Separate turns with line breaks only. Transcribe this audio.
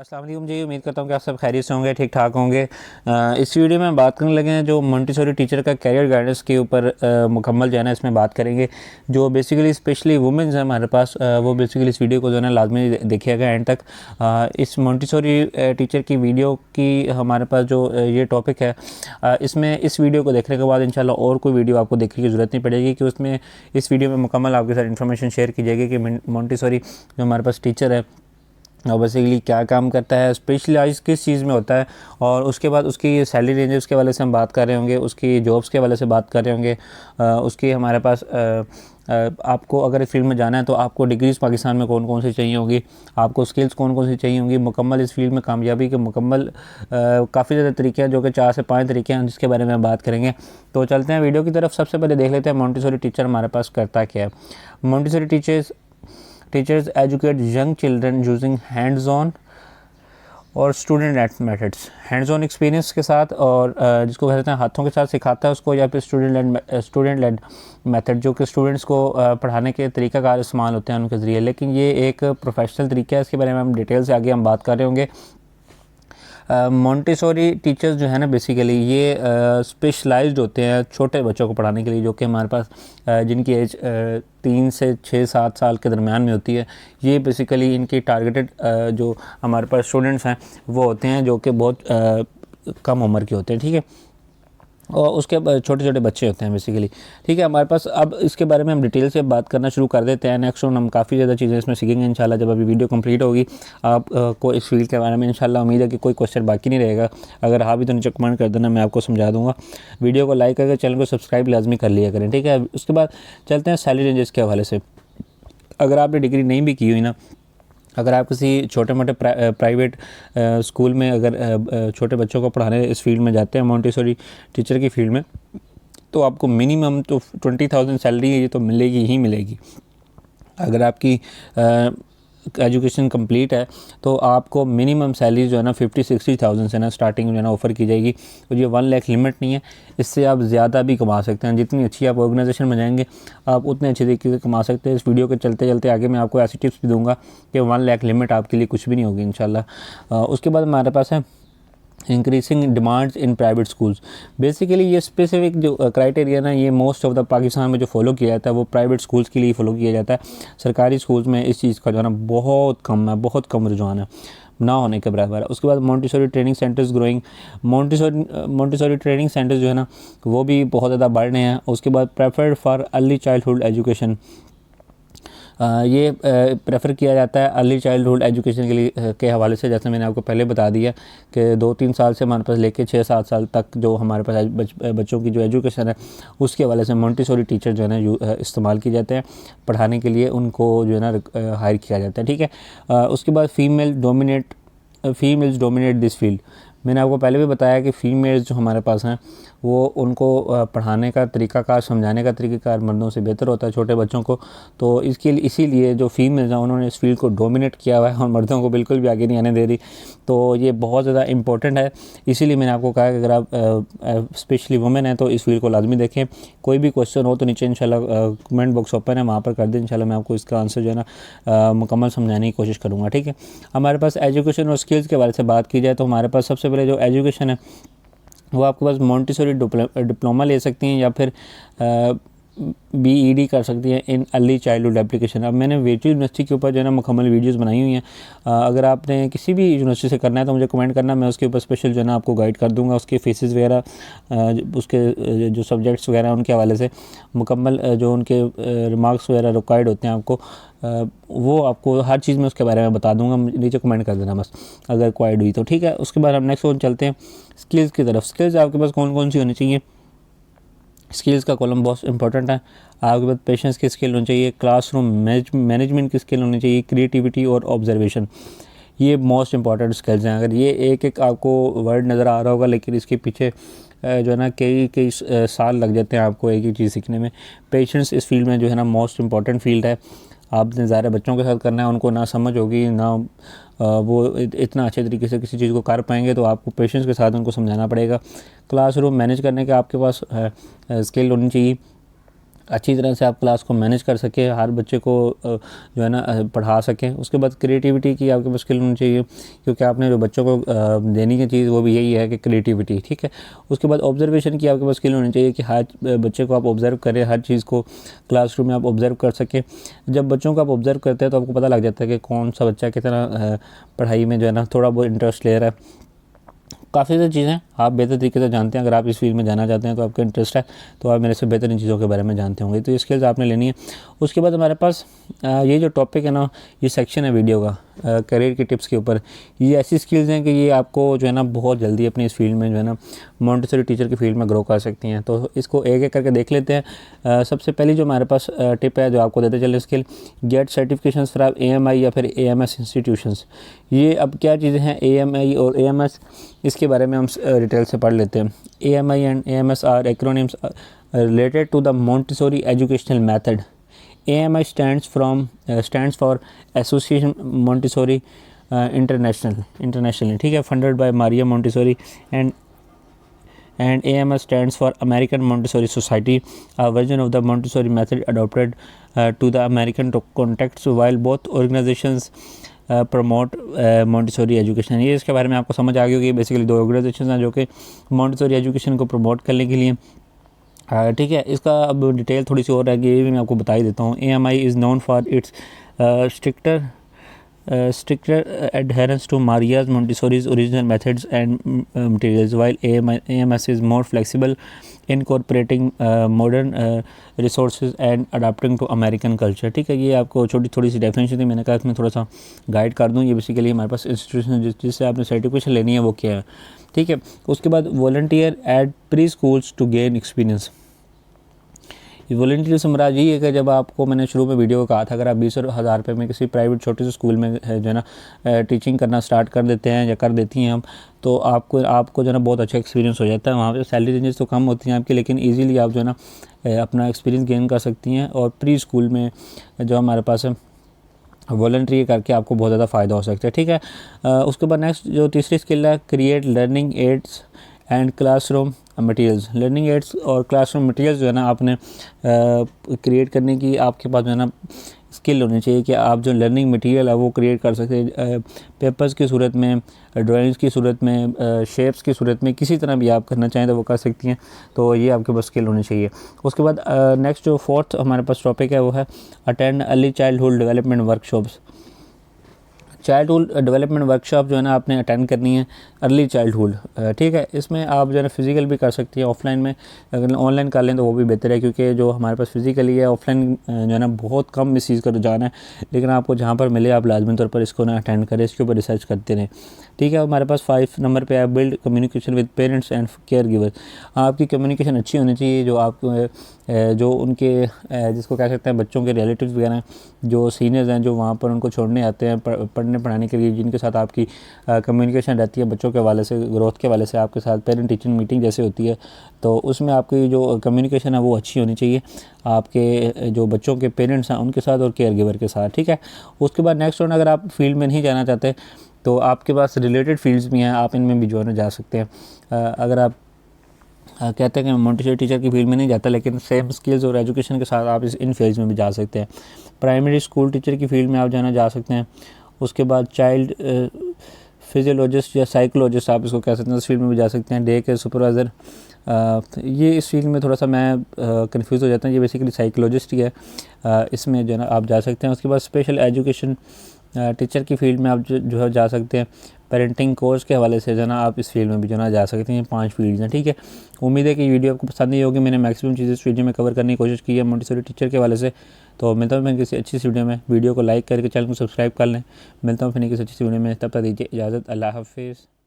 अस्सलाम वालेकुम जी। उम्मीद करता हूँ कि आप सब खैरियत से होंगे, ठीक ठाक होंगे। इस वीडियो में बात करने लगे हैं जो मोंटेसोरी टीचर का कैरियर गाइडेंस के ऊपर मुकम्मल जो है ना इसमें बात करेंगे। जो बेसिकली स्पेशली वुमेन्स हैं हमारे पास, वो बेसिकली इस वीडियो को जो है ना लाजमी देखिएगा एंड तक। इस मोंटेसोरी टीचर की वीडियो की हमारे पास जो ये टॉपिक है, इसमें इस वीडियो को देखने के बाद इंशाल्लाह और कोई वीडियो आपको देखने की ज़रूरत नहीं पड़ेगी कि उसमें इस वीडियो में मुकम्मल आपके साथ इन्फॉर्मेशन शेयर की जाएगी कि मोंटेसोरी जो हमारे पास टीचर है और बेसिकली क्या काम करता है, स्पेशलाइज किस चीज़ में होता है, और उसके बाद उसकी सैलरी रेंजेस के वाले से हम बात कर रहे होंगे, उसकी जॉब्स के वाले से बात कर रहे होंगे। उसकी हमारे पास आपको अगर इस फील्ड में जाना है तो आपको डिग्रीज़ पाकिस्तान में कौन कौन सी चाहिए होंगी, आपको स्किल्स कौन कौन सी चाहिए होंगी, मुकम्मल इस फील्ड में कामयाबी के मुकम्मल काफ़ी ज़्यादा तरीके हैं जो कि 4 से 5 तरीके हैं जिसके बारे में हम बात करेंगे। तो चलते हैं वीडियो की तरफ। सबसे पहले देख लेते हैं मोंटेसोरी टीचर हमारे पास करता क्या है। Montessori teachers educate young children using hands on और student methods. Hands on experience के साथ, और जिसको कहते हैं हाथों के साथ सिखाता है उसको, या फिर स्टूडेंट लेड मेथड जो कि स्टूडेंट्स को पढ़ाने के तरीक़ाकार इस्तेमाल होते हैं उनके ज़रिए, लेकिन ये एक प्रोफेशनल तरीका है। इसके बारे में हम डिटेल से आगे हम बात कर रहे होंगे। मोंटेसोरी टीचर्स जो है ना बेसिकली ये स्पेशलाइज्ड होते हैं छोटे बच्चों को पढ़ाने के लिए, जो कि हमारे पास जिनकी एज 3 से 6-7 साल के दरमियान में होती है। ये बेसिकली इनकी टारगेटेड जो हमारे पास स्टूडेंट्स हैं वो होते हैं जो कि बहुत कम उम्र के होते हैं, ठीक है, और उसके छोटे छोटे बच्चे होते हैं बेसिकली, ठीक है। हमारे पास अब इसके बारे में हम डिटेल से बात करना शुरू कर देते हैं। नेक्स्ट हम काफ़ी ज़्यादा चीज़ें इसमें सीखेंगे इंशाल्लाह। जब अभी वीडियो कंप्लीट होगी आप को इस फील्ड के बारे में इंशाल्लाह उम्मीद है कि कोई क्वेश्चन बाकी नहीं रहेगा। अगर हाँ भी तो नीचे कमेंट कर देना, मैं आपको समझा दूँगा। वीडियो को लाइक करके चैनल को सब्सक्राइब लाजमी कर लिया करें, ठीक है। उसके बाद चलते हैं सैलरी रेंजेस के हवाले से। अगर आपने डिग्री नहीं भी की हुई ना, अगर आप किसी छोटे मोटे प्राइवेट स्कूल में अगर छोटे बच्चों को पढ़ाने इस फील्ड में जाते हैं मोंटेसोरी टीचर की फील्ड में, तो आपको मिनिमम तो 20,000 सैलरी ये तो मिलेगी ही मिलेगी। अगर आपकी एजुकेशन कंप्लीट है तो आपको मिनिमम सैलरी जो है ना 50-60,000 से ना स्टार्टिंग जो है ना ऑफ़र की जाएगी। तो ये 1 लाख लिमिट नहीं है, इससे आप ज़्यादा भी कमा सकते हैं। जितनी अच्छी आप ऑर्गेनाइजेशन में जाएंगे आप उतने अच्छे तरीके से कमा सकते हैं। इस वीडियो के चलते चलते आगे मैं आपको ऐसी टिप्स भी दूंगा कि 1 लाख लिमिट आपके लिए कुछ भी नहीं होगी इंशाल्लाह। उसके बाद हमारे पास है increasing demands in private schools. Basically ये स्पेसिफिक जो क्राइटेरिया ना, ये मोस्ट ऑफ द पाकिस्तान में जो फॉलो किया जाता है वो प्राइवेट स्कूल्स के लिए फॉलो किया जाता है। सरकारी स्कूल्स में इस चीज़ का जो है ना बहुत कम है, बहुत कम रुझान है, ना होने के बराबर है। उसके बाद Montessori training centres growing. Montessori training centres जो है ना वो भी बहुत ज़्यादा बढ़ रहे हैं। उसके बाद preferred for early childhood education. ये प्रेफर किया जाता है अर्ली चाइल्डहुड एजुकेशन के लिए के हवाले से। जैसे मैंने आपको पहले बता दिया कि 2-3 साल से हमारे पास लेके 6-7 साल तक जो हमारे पास बच्चों की जो एजुकेशन है उसके हवाले से मोंटेसोरी टीचर जो है ना इस्तेमाल किए जाते हैं पढ़ाने के लिए, उनको जो है ना हायर किया जाता है, ठीक है। उसके बाद फीमेल्स डोमिनेट दिस फील्ड। मैंने आपको पहले भी बताया कि फ़ीमेल्स जो हमारे पास हैं वो उनको पढ़ाने का तरीक़ाकार, समझाने का तरीक़ाकार मर्दों से बेहतर होता है छोटे बच्चों को। तो इसके लिए इसीलिए जो फ़ीमेल्स हैं उन्होंने इस फील्ड को डोमिनेट किया हुआ है और मर्दों को बिल्कुल भी आगे नहीं आने दे रही। तो ये बहुत ज़्यादा इंपॉर्टेंट है, इसीलिए मैंने आपको कहा कि अगर आप स्पेशली वुमेन हैं तो इस फील्ड को लाजमी देखें। कोई भी क्वेश्चन हो तो नीचे इंशाल्लाह कमेंट बॉक्स ओपन है, वहाँ पर कर दें। इंशाल्लाह मैं आपको इसका आंसर जो है ना मुकम्मल समझाने की कोशिश करूँगा, ठीक है। हमारे पास एजुकेशन और स्किल्स के बारे से बात की जाए तो हमारे पास सबसे पहले जो एजुकेशन है वो आपके पास मोंटेसोरी डिप्लोमा ले सकती हैं या फिर BEd कर सकती हैं इन अर्ली चाइल्डहुड एप्लीकेशन। अब मैंने वेटरी यूनिवर्सिटी के ऊपर जो है ना मुकम्मल वीडियोस बनाई हुई हैं। अगर आपने किसी भी यूनिवर्सिटी से करना है तो मुझे कमेंट करना, मैं उसके ऊपर स्पेशल जो है ना आपको गाइड कर दूंगा। उसके फीसेस वगैरह, उसके जो सब्जेक्ट्स वगैरह हैं उनके हवाले से मुकम्मल जो उनके रिमार्क्स वगैरह रिक्वायर्ड होते हैं आपको, वो आपको हर चीज़ में उसके बारे में बता दूंगा। नीचे कमेंट कर देना बस अगर रिक्वायर्ड हुई तो, ठीक है। उसके बाद हम नेक्स्ट वन चलते हैं स्किल्स की तरफ। स्किल्स आपके पास कौन कौन सी होनी चाहिए? स्किल्स का कॉलम बहुत इंपॉर्टेंट है। आपके पास पेशेंस की स्किल होनी चाहिए, क्लासरूम मैनेजमेंट की स्किल होनी चाहिए, क्रिएटिविटी और ऑब्जर्वेशन। ये मोस्ट इंपॉर्टेंट स्किल्स हैं। अगर ये एक एक आपको वर्ड नज़र आ रहा होगा लेकिन इसके पीछे जो है ना कई साल लग जाते हैं आपको एक ही चीज़ सीखने में। पेशेंस इस फील्ड में जो है ना मोस्ट इंपॉर्टेंट फील्ड है। आपने ज़ाहिर बच्चों के साथ करना है, उनको ना समझ होगी ना वो इतना अच्छे तरीके से किसी चीज़ को कर पाएंगे, तो आपको पेशेंस के साथ उनको समझाना पड़ेगा। क्लासरूम मैनेज करने के आपके पास स्किल होनी चाहिए। अच्छी तरह से आप क्लास को मैनेज कर सकें, हर बच्चे को जो है ना पढ़ा सकें। उसके बाद क्रिएटिविटी की आपके पास स्किल होनी चाहिए, क्योंकि आपने जो बच्चों को देनी की चीज़ वो भी यही है कि क्रिएटिविटी, ठीक है। उसके बाद ऑब्जर्वेशन की आपके पास स्किल होनी चाहिए कि हर बच्चे को आप ऑब्ज़र्व करें, हर चीज़ को क्लासरूम में आप ऑब्ज़र्व कर सकें। जब बच्चों को आप ऑब्ज़र्व करते हैं तो आपको पता लग जाता है कि कौन सा बच्चा कितना पढ़ाई में जो है ना थोड़ा बहुत इंटरेस्ट ले रहा है। काफ़ी सारी चीज़ें आप बेहतर तरीके से जानते हैं। अगर आप इस फील्ड में जाना चाहते हैं तो आपका इंटरेस्ट है तो आप मेरे से बेहतर इन चीज़ों के बारे में जानते होंगे, तो ये स्किल्स आपने लेनी है। उसके बाद हमारे पास ये जो टॉपिक है ना, ये सेक्शन है वीडियो का करियर की टिप्स के ऊपर, ये ऐसी स्किल्स हैं कि ये आपको जो है ना बहुत जल्दी अपनी इस फील्ड में जो है ना मॉन्टेसरी टीचर की फील्ड में ग्रो कर सकती हैं। तो इसको एक एक करके देख लेते हैं। सबसे पहली जो हमारे पास टिप है जो आपको देते चले skill, get certification from AMI या फिर AMS इंस्टीट्यूशंस। ये अब क्या चीज़ें हैं AMI और AMS, इसके बारे में हम डिटेल से पढ़ लेते हैं। AMI and AMS are acronyms related to the Montessori educational method. AMI stands for Association Montessori internationally, ठीक है, funded by Maria Montessori, and AMS stands for American Montessori Society, a version of the Montessori method adopted to the American context, while both organizations promote Montessori education. ये इसके बारे में आपको समझ आ गई होगी। बेसिकली दो ऑर्गेनाइजेशन हैं जो कि मॉन्टेसरी एजुकेशन को प्रमोट करने के लिए, ठीक है। इसका अब डिटेल थोड़ी सी और है, ये भी मैं आपको बता ही देता हूँ। AMI is known for its stricter adherence to Maria's Montessori's original methods and materials, while AMS is more flexible, incorporating modern resources and adapting to American culture, ठीक है। ये आपको थोड़ी सी डेफिनेशन थी, मैंने कहा इसमें थोड़ा सा गाइड कर दूँ। ये बेसिकली हमारे पास इंस्टीट्यूशन जिससे आपने सर्टिफिकेशन लेनी है वो क्या है, ठीक है। उसके बाद volunteer at preschools to gain experience. Volunteer से मुराद यही है कि जब आपको मैंने शुरू में वीडियो को कहा था, अगर आप 20,000 रुपये में किसी प्राइवेट छोटे से स्कूल में जो है ना टीचिंग करना स्टार्ट कर देते हैं या कर देती हैं हम, तो आपको जो है ना बहुत अच्छा एक्सपीरियंस हो जाता है। वहाँ पे सैलरी रेंजेस तो कम होती हैं आपकी, लेकिन इजीली आप जो है ना अपना एक्सपीरियंस गेन कर सकती हैं। और प्री स्कूल में जो हमारे पास है वॉलंटरी करके आपको बहुत ज़्यादा फ़ायदा हो सकता है, ठीक है। उसके बाद नेक्स्ट जो तीसरी स्किल है, create learning aids and classroom materials. Learning aids और क्लासरूम मटेरियल्स जो है ना आपने क्रिएट करने की आपके पास जो है ना स्किल होनी चाहिए कि आप जो लर्निंग मटेरियल है वो क्रिएट कर सकते हैं, पेपर्स की सूरत में, ड्राइंग्स की सूरत में, शेप्स की सूरत में, किसी तरह भी आप करना चाहें तो वो कर सकती हैं। तो ये आपके पास स्किल होनी चाहिए। उसके बाद नेक्स्ट जो फोर्थ हमारे पास टॉपिक है वो है attend early childhood development workshops. Childhood development workshop जो है ना आपने अटेंड करनी है अर्ली चाइल्डहुड, ठीक है। इसमें आप जो है ना फिज़िकल भी कर सकती हैं, ऑफलाइन में अगर ऑनलाइन कर लें तो वो भी बेहतर है, क्योंकि जो हमारे पास फिज़िकली है ऑफलाइन जो है ना बहुत कम इस चीज़ का रुझान है। लेकिन आपको जहाँ पर मिले आप लाजमी तौर पर इसको ना अटेंड करें, इसके ऊपर रिसर्च करते रहें, ठीक है। हमारे पास 5 नंबर पे है build communication with parents and care giver. आपकी कम्युनिकेशन अच्छी होनी चाहिए, जो आप जो उनके जिसको कह सकते हैं बच्चों के रिलेटिव्स वगैरह जो सीनियर्स हैं जो वहाँ पर उनको छोड़ने आते हैं पढ़ने पढ़ाने के लिए, जिनके साथ आपकी कम्युनिकेशन रहती है बच्चों के हवाले से, ग्रोथ के हवाले से आपके साथ पेरेंट टीचिंग मीटिंग जैसे होती है, तो उसमें आपकी जो कम्युनिकेशन है वो अच्छी होनी चाहिए आपके जो बच्चों के पेरेंट्स हैं उनके साथ और केयर गिवर के साथ, ठीक है। उसके बाद नेक्स्ट वन, अगर आप फील्ड में नहीं जाना चाहते तो आपके पास रिलेटेड फील्ड्स भी हैं, आप इनमें भी जो है ना जा सकते हैं। अगर आप कहते हैं कि मैं मॉन्टेसरी टीचर की फील्ड में नहीं जाता, लेकिन सेम स्किल्स और एजुकेशन के साथ आप इन फील्ड्स में भी जा सकते हैं। प्राइमरी स्कूल टीचर की फील्ड में आप जाना जा सकते हैं। उसके बाद चाइल्ड फिजियोलॉजिस्ट या साइकोलॉजिस्ट आप इसको कह सकते हैं, इस फील्ड में भी जा सकते हैं। डे केयर सुपरवाइज़र, ये इस फील्ड में थोड़ा सा मैं कंफ्यूज हो जाता हूँ, ये बेसिकली साइकोलॉजिस्ट ही है, इसमें जो है ना आप जा सकते हैं। उसके बाद स्पेशल एजुकेशन टीचर की फील्ड में आप जो है जा सकते हैं। पेरेंटिंग कोर्स के हवाले से जो है ना आप इस फील्ड में भी जो है ना जा सकते हैं। 5 फील्ड्स हैं, ठीक है। उम्मीद है कि वीडियो आपको पसंद नहीं होगी, मैंने मैक्सिमम चीज़ें इस वीडियो में कवर करने की कोशिश की है मॉन्टेसरी टीचर के हवाले से। तो मिलता हूँ मैं किसी अच्छी सी वीडियो में, वीडियो को लाइक करके चैनल को सब्सक्राइब कर लें। मिलता हूँ फिर किसी अच्छी सी वीडियो में, तब तक दीजिए इजाज़त, अल्लाह हाफिज़।